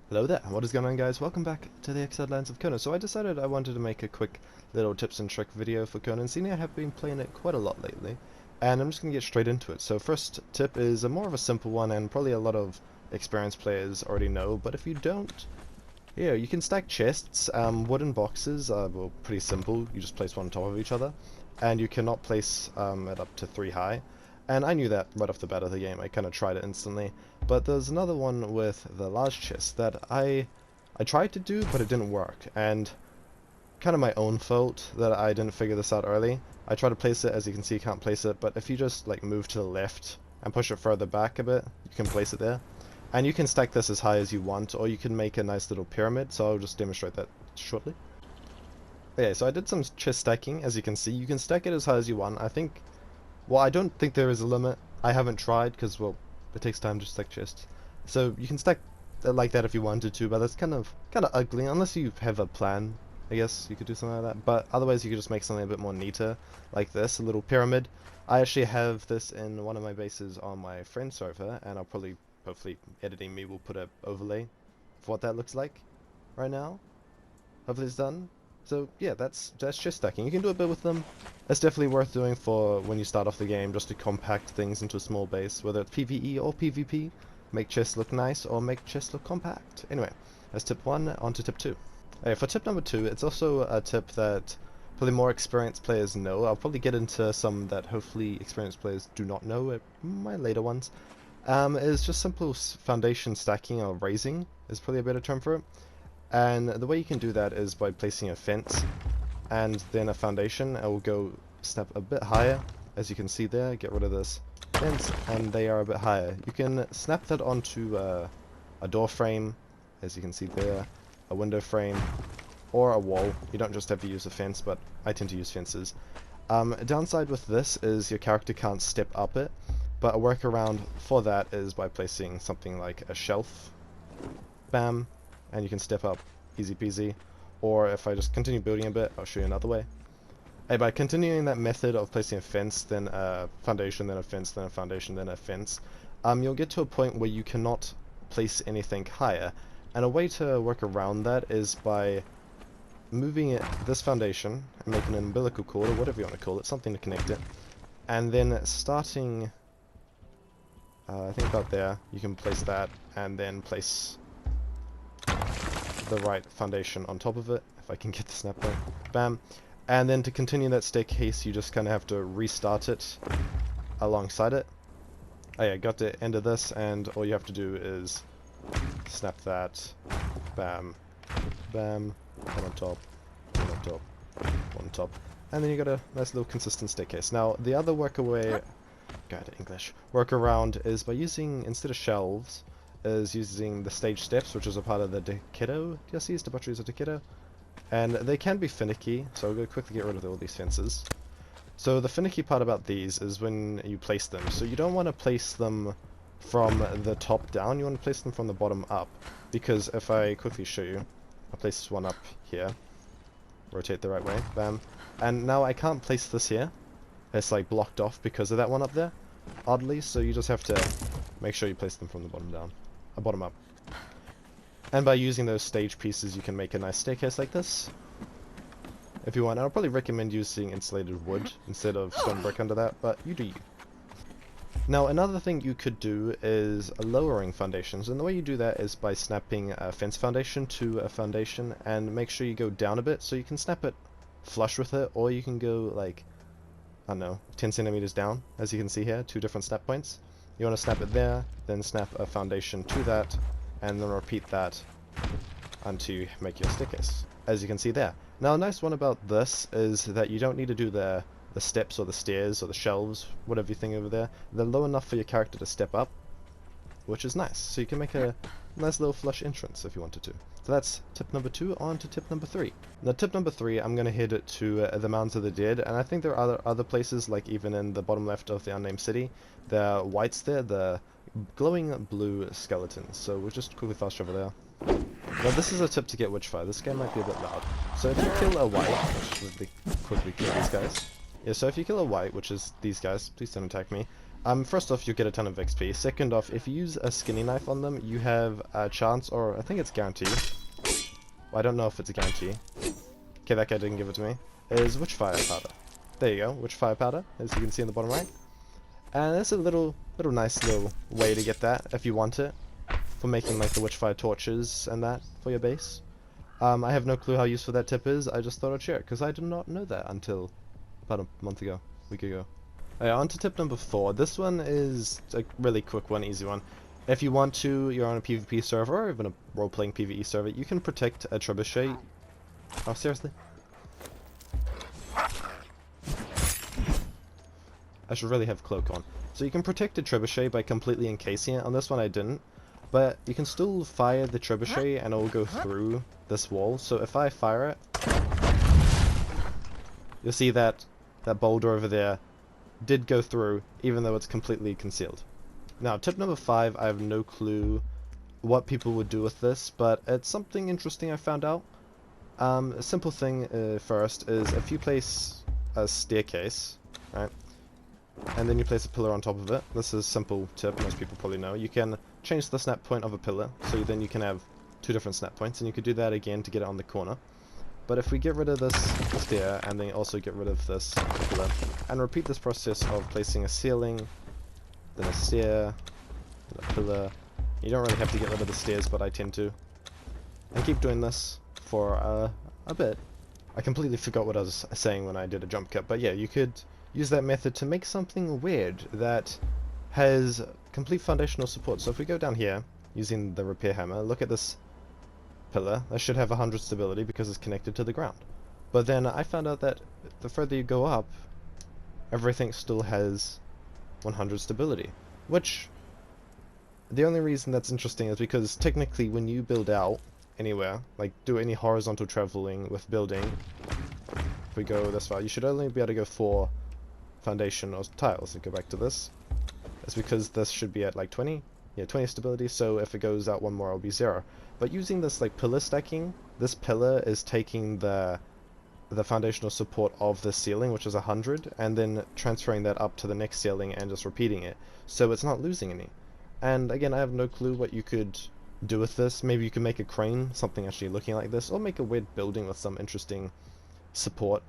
Hello there, what is going on guys? Welcome back to the Exiled Lands of Conan. So I decided I wanted to make a quick little tips and trick video for Conan, seeing I have been playing it quite a lot lately. And I'm just going to get straight into it. So first tip is a more of a simple one and probably a lot of experienced players already know, but if you don't, yeah, you can stack chests. Wooden boxes are well, pretty simple, you just place one on top of each other. And you cannot place it up to 3 high. And I knew that right off the bat of the game, I kind of tried it instantly. But there's another one with the large chest that I tried to do, but it didn't work. And kind of my own fault that I didn't figure this out early. I tried to place it, as you can see, you can't place it, but if you just like move to the left and push it further back a bit, you can place it there. And you can stack this as high as you want, or you can make a nice little pyramid, so I'll just demonstrate that shortly. Okay, so I did some chest stacking, as you can see. You can stack it as high as you want. Well, I don't think there is a limit. I haven't tried because, well, it takes time to stack chests. So you can stack it like that if you wanted to, but that's kind of ugly unless you have a plan. I guess you could do something like that. But otherwise, you could just make something a bit more neater, like this, a little pyramid. I actually have this in one of my bases on my friend server, and I'll probably, hopefully, editing me will put an overlay of what that looks like right now. Hopefully it's done. So yeah, that's chest stacking. You can do a bit with them. It's definitely worth doing for when you start off the game, just to compact things into a small base, whether it's PvE or PvP. Make chests look nice or make chests look compact. Anyway, that's tip 1, on to tip 2. Okay, for tip number 2, it's also a tip that probably more experienced players know. I'll probably get into some that hopefully experienced players do not know at my later ones. Is just simple foundation stacking or raising is probably a better term for it. And the way you can do that is by placing a fence and then a foundation. It will go step a bit higher, as you can see there. Get rid of this fence, and they are a bit higher. You can snap that onto a door frame, as you can see there, a window frame, or a wall. You don't just have to use a fence, but I tend to use fences. Downside with this is your character can't step up it, but a workaround for that is by placing something like a shelf. Bam. And you can step up easy peasy. Or if I just continue building a bit, I'll show you another way. Hey, by continuing that method of placing a fence, then a foundation, then a fence, then a foundation, then a fence, you'll get to a point where you cannot place anything higher. And a way to work around that is by moving this foundation and making an umbilical cord, or whatever you want to call it, something to connect it. And then starting, I think about there, you can place that, and then place the right foundation on top of it, if I can get the snap point. Bam. And then to continue that staircase, you just kind of have to restart it alongside it. Oh yeah, got the end of this, and all you have to do is snap that. Bam. Bam. One on top. One on top. One on top. And then you got a nice little consistent staircase. Now, the other workaround is by using, instead of shelves, is using the stage steps, which is a part of the Decado. DLCs, Debaucheries of Decado. And they can be finicky, so I'm going to quickly get rid of all these fences. So the finicky part about these is when you place them. So you don't want to place them from the top down, you want to place them from the bottom up. Because if I quickly show you, I'll place this one up here. Rotate the right way, bam. And now I can't place this here. It's like blocked off because of that one up there, oddly, so you just have to make sure you place them from the bottom down. Bottom up. And by using those stage pieces, you can make a nice staircase like this. If you want, I'll probably recommend using insulated wood instead of stone brick under that, but you do you. Now, another thing you could do is lowering foundations, and the way you do that is by snapping a fence foundation to a foundation, and make sure you go down a bit, so you can snap it flush with it, or you can go like, I don't know, 10 centimeters down, as you can see here, 2 different snap points. You want to snap it there, then snap a foundation to that, and then repeat that until you make your staircase, as you can see there. Now, a nice one about this is that you don't need to do the steps or the stairs or the shelves, whatever you think over there. They're low enough for your character to step up, which is nice. So you can make a nice little flush entrance if you wanted to. So that's tip number 2, on to tip number 3. Now tip number 3, I'm going to head it to the Mounds of the Dead, and I think there are other places, like even in the bottom left of the Unnamed City, there are whites there, the glowing blue skeletons. So we'll just quickly fast travel there. Now this is a tip to get Witchfire. This game might be a bit loud. So if you kill a white, which would quickly kill these guys. Yeah, so if you kill a white, which is these guys, please don't attack me, First off, you get a ton of XP. Second off, if you use a skinny knife on them, you have a chance, or I think it's guaranteed. Well, I don't know if it's a guarantee. Okay, that guy didn't give it to me. Is Witchfire powder. There you go, Witchfire powder, as you can see in the bottom right. And that's a little nice little way to get that, if you want it, for making like the Witchfire torches and that for your base. I have no clue how useful that tip is, I just thought I'd share it, because I did not know that until about a week ago. On to tip number 4. This one is a really quick one, easy one. If you want to, you're on a PvP server, or even a role-playing PvE server, you can protect a Trebuchet. Oh, seriously? I should really have cloak on. So you can protect a Trebuchet by completely encasing it. On this one I didn't. But you can still fire the Trebuchet and it will go through this wall. So if I fire it, you'll see that that boulder over there did go through, even though it's completely concealed. Now, tip number 5, I have no clue what people would do with this, but it's something interesting I found out. A simple thing first is if you place a staircase, right, and then you place a pillar on top of it. This is a simple tip, most people probably know. You can change the snap point of a pillar, so then you can have 2 different snap points, and you could do that again to get it on the corner. But if we get rid of this stair, and then also get rid of this pillar, and repeat this process of placing a ceiling, then a stair, then a pillar. You don't really have to get rid of the stairs, but I tend to. And keep doing this for a bit. I completely forgot what I was saying when I did a jump cut, but yeah, you could use that method to make something weird that has complete foundational support. So if we go down here, using the repair hammer, look at this pillar. That should have 100 stability because it's connected to the ground. But then I found out that the further you go up, everything still has 100 stability. Which, the only reason that's interesting is because technically when you build out anywhere, like do any horizontal traveling with building, if we go this far, you should only be able to go 4 foundation or tiles. And go back to this. It's because this should be at like 20. Yeah, 20 stability, so if it goes out one more it'll be 0. But using this like pillar stacking, this pillar is taking the foundational support of the ceiling, which is 100, and then transferring that up to the next ceiling and just repeating it. So it's not losing any. And again, I have no clue what you could do with this. Maybe you could make a crane, something actually looking like this, or make a weird building with some interesting support.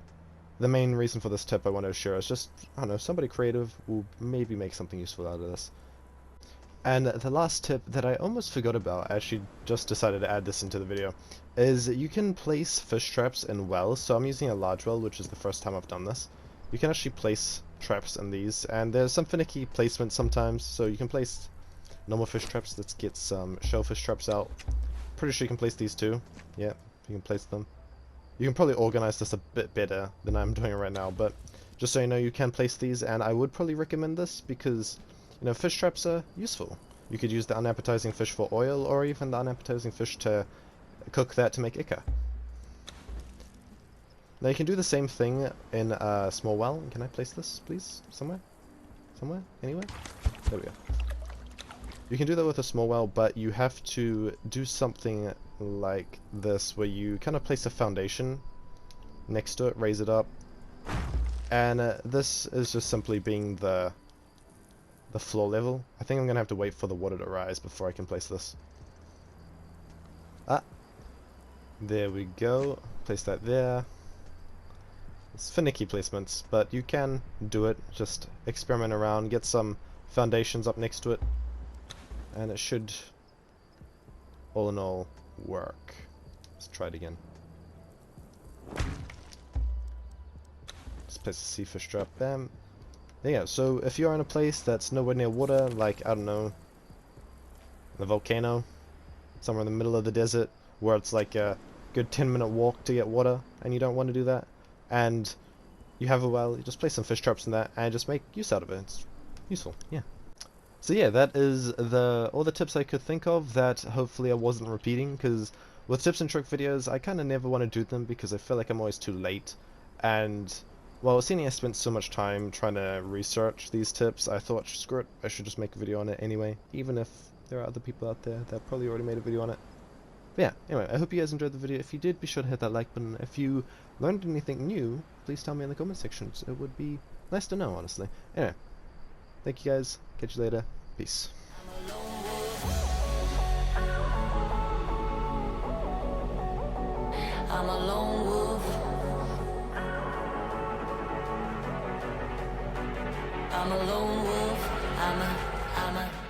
The main reason for this tip I wanted to share is just, I don't know, somebody creative will maybe make something useful out of this. And the last tip that I almost forgot about, I actually just decided to add this into the video, is you can place fish traps in wells. So I'm using a large well, which is the first time I've done this. You can actually place traps in these, and there's some finicky placement sometimes, so you can place normal fish traps. Let's get some shellfish traps out. Pretty sure you can place these too. Yeah, you can place them. You can probably organize this a bit better than I'm doing it right now, but just so you know, you can place these, and I would probably recommend this because, you know, fish traps are useful. You could use the unappetizing fish for oil, or even the unappetizing fish to cook that to make ikka. Now you can do the same thing in a small well. Can I place this, please? Somewhere? Somewhere? Anywhere? There we go. You can do that with a small well, but you have to do something like this, where you kind of place a foundation next to it, raise it up, and this is just simply being the floor level. I think I'm gonna have to wait for the water to rise before I can place this. Ah, there we go. Place that there. It's finicky placements, but you can do it. Just experiment around, get some foundations up next to it, and it should, all in all, work. Let's try it again. Let's place a sea fish trap. Bam. There you go. So if you're in a place that's nowhere near water, like, I don't know, the volcano, somewhere in the middle of the desert, where it's like a good 10-minute walk to get water, and you don't want to do that, and you have a well, you just place some fish traps in that, and just make use out of it. It's useful, yeah. So yeah, that is all the tips I could think of that hopefully I wasn't repeating, because with tips and trick videos, I kind of never want to do them because I feel like I'm always too late, and well, seeing I spent so much time trying to research these tips, I thought, screw it, I should just make a video on it anyway, even if there are other people out there that probably already made a video on it. But yeah, anyway, I hope you guys enjoyed the video. If you did, be sure to hit that like button. If you learned anything new, please tell me in the comment sections. It would be nice to know, honestly. Anyway, Thank you guys. Catch you later. Peace. I'm a lone wolf. I'm a lone wolf. I'm a